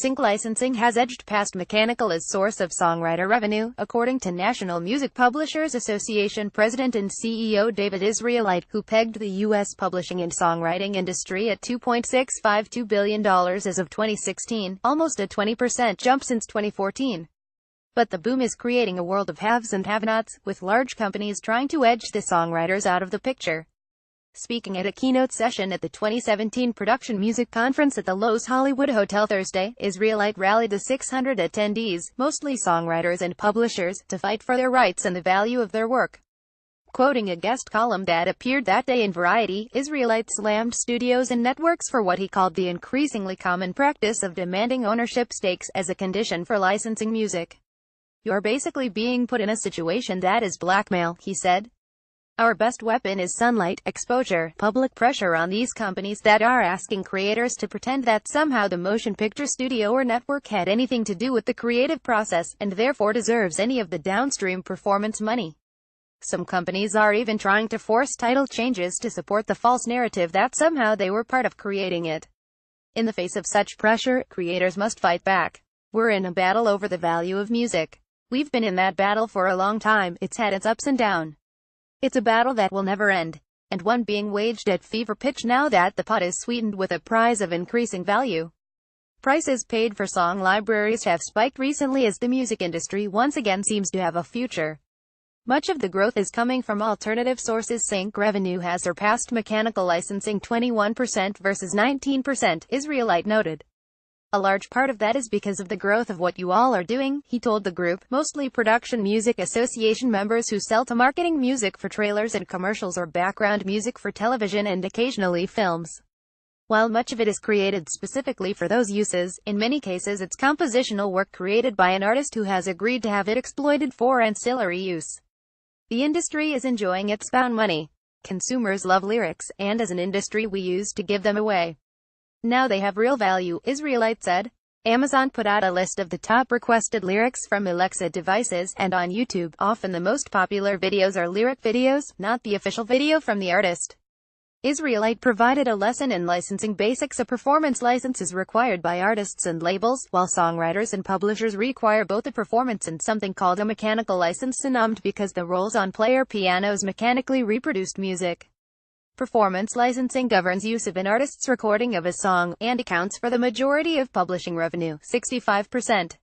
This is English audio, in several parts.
Synch licensing has edged past mechanical as source of songwriter revenue, according to National Music Publishers Association President and CEO David Israelite, who pegged the U.S. publishing and songwriting industry at $2.652 billion as of 2016, almost a 20% jump since 2014. But the boom is creating a world of haves and have-nots, with large companies trying to edge the songwriters out of the picture. Speaking at a keynote session at the 2017 Production Music Conference at the Loews Hollywood Hotel Thursday, Israelite rallied the 600 attendees, mostly songwriters and publishers, to fight for their rights and the value of their work. Quoting a guest column that appeared that day in Variety, Israelite slammed studios and networks for what he called the increasingly common practice of demanding ownership stakes as a condition for licensing music. "You're basically being put in a situation that is blackmail," he said. "Our best weapon is sunlight, exposure, public pressure on these companies that are asking creators to pretend that somehow the motion picture studio or network had anything to do with the creative process, and therefore deserves any of the downstream performance money. Some companies are even trying to force title changes to support the false narrative that somehow they were part of creating it. In the face of such pressure, creators must fight back. We're in a battle over the value of music. We've been in that battle for a long time. It's had its ups and downs. It's a battle that will never end, and one being waged at fever pitch now that the pot is sweetened with a prize of increasing value. Prices paid for song libraries have spiked recently as the music industry once again seems to have a future. Much of the growth is coming from alternative sources. Synch revenue has surpassed mechanical licensing 21% versus 19%, Israelite noted. A large part of that is because of the growth of what you all are doing, he told the group, mostly Production Music Association members who sell to marketing music for trailers and commercials or background music for television and occasionally films. While much of it is created specifically for those uses, in many cases it's compositional work created by an artist who has agreed to have it exploited for ancillary use. The industry is enjoying its bound money. Consumers love lyrics, and as an industry we used to give them away. Now they have real value, Israelite said. Amazon put out a list of the top requested lyrics from Alexa devices, and on YouTube, often the most popular videos are lyric videos, not the official video from the artist. Israelite provided a lesson in licensing basics. A performance license is required by artists and labels, while songwriters and publishers require both a performance and something called a mechanical license, synonymed because the rolls on player pianos mechanically reproduced music. Performance licensing governs use of an artist's recording of a song, and accounts for the majority of publishing revenue, 65%.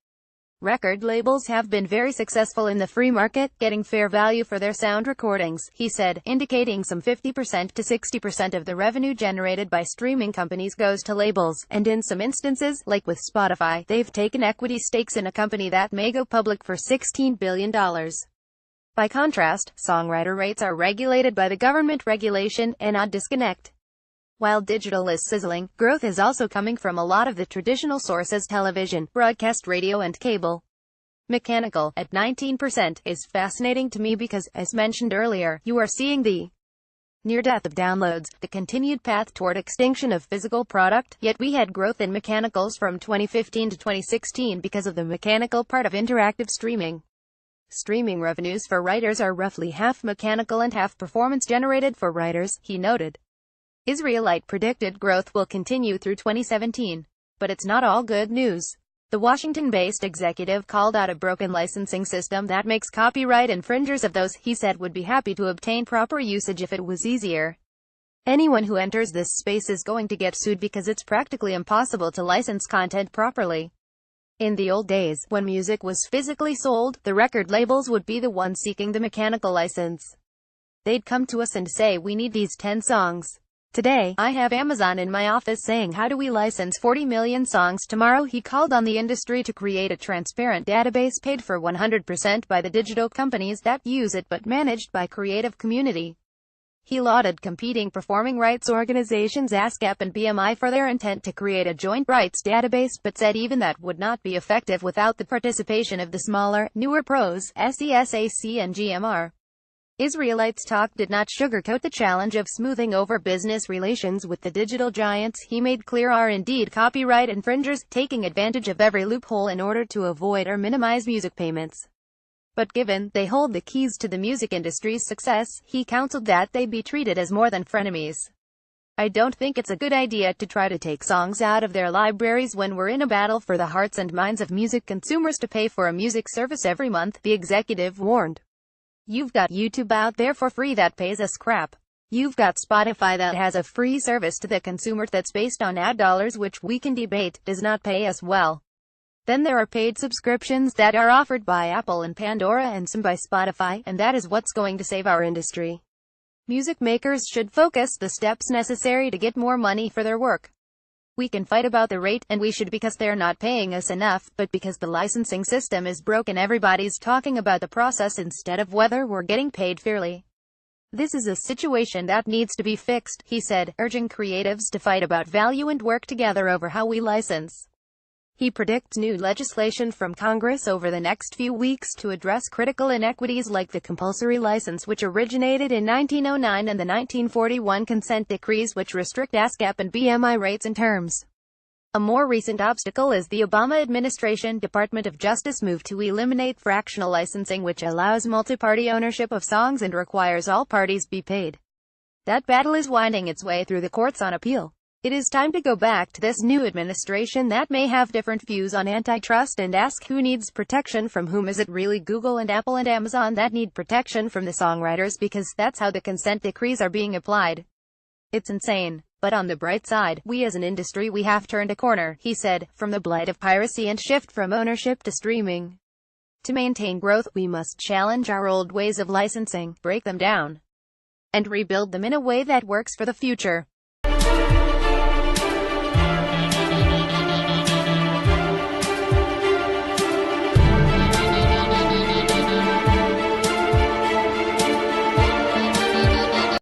Record labels have been very successful in the free market, getting fair value for their sound recordings, he said, indicating some 50% to 60% of the revenue generated by streaming companies goes to labels, and in some instances, like with Spotify, they've taken equity stakes in a company that may go public for $16 billion. By contrast, songwriter rates are regulated by the government regulation, an odd disconnect. While digital is sizzling, growth is also coming from a lot of the traditional sources: television, broadcast radio and cable. Mechanical, at 19%, is fascinating to me because, as mentioned earlier, you are seeing the near death of downloads, the continued path toward extinction of physical product, yet we had growth in mechanicals from 2015 to 2016 because of the mechanical part of interactive streaming. Streaming revenues for writers are roughly half mechanical and half performance generated for writers, he noted. Israelite predicted growth will continue through 2017. But it's not all good news. The Washington-based executive called out a broken licensing system that makes copyright infringers of those, he said, would be happy to obtain proper usage if it was easier. Anyone who enters this space is going to get sued because it's practically impossible to license content properly. In the old days, when music was physically sold, the record labels would be the ones seeking the mechanical license. They'd come to us and say, "We need these 10 songs. Today, I have Amazon in my office saying, how do we license 40 million songs tomorrow?" He called on the industry to create a transparent database paid for 100% by the digital companies that use it but managed by creative community. He lauded competing performing rights organizations ASCAP and BMI for their intent to create a joint rights database, but said even that would not be effective without the participation of the smaller, newer pros, SESAC and GMR. Israelite's talk did not sugarcoat the challenge of smoothing over business relations with the digital giants he made clear are indeed copyright infringers, taking advantage of every loophole in order to avoid or minimize music payments. But given they hold the keys to the music industry's success, he counseled that they be treated as more than frenemies. I don't think it's a good idea to try to take songs out of their libraries when we're in a battle for the hearts and minds of music consumers to pay for a music service every month, the executive warned. You've got YouTube out there for free that pays us crap. You've got Spotify that has a free service to the consumer that's based on ad dollars, which we can debate does not pay us well. Then there are paid subscriptions that are offered by Apple and Pandora and some by Spotify, and that is what's going to save our industry. Music makers should focus the steps necessary to get more money for their work. We can fight about the rate, and we should, because they're not paying us enough, but because the licensing system is broken, everybody's talking about the process instead of whether we're getting paid fairly. This is a situation that needs to be fixed, he said, urging creatives to fight about value and work together over how we license. He predicts new legislation from Congress over the next few weeks to address critical inequities like the compulsory license, which originated in 1909, and the 1941 consent decrees, which restrict ASCAP and BMI rates and terms. A more recent obstacle is the Obama administration Department of Justice move to eliminate fractional licensing, which allows multi-party ownership of songs and requires all parties be paid. That battle is winding its way through the courts on appeal. It is time to go back to this new administration that may have different views on antitrust and ask who needs protection from whom. Is it really Google and Apple and Amazon that need protection from the songwriters, because that's how the consent decrees are being applied? It's insane. But on the bright side, we as an industry, we have turned a corner, he said, from the blight of piracy and shift from ownership to streaming. To maintain growth, we must challenge our old ways of licensing, break them down, and rebuild them in a way that works for the future.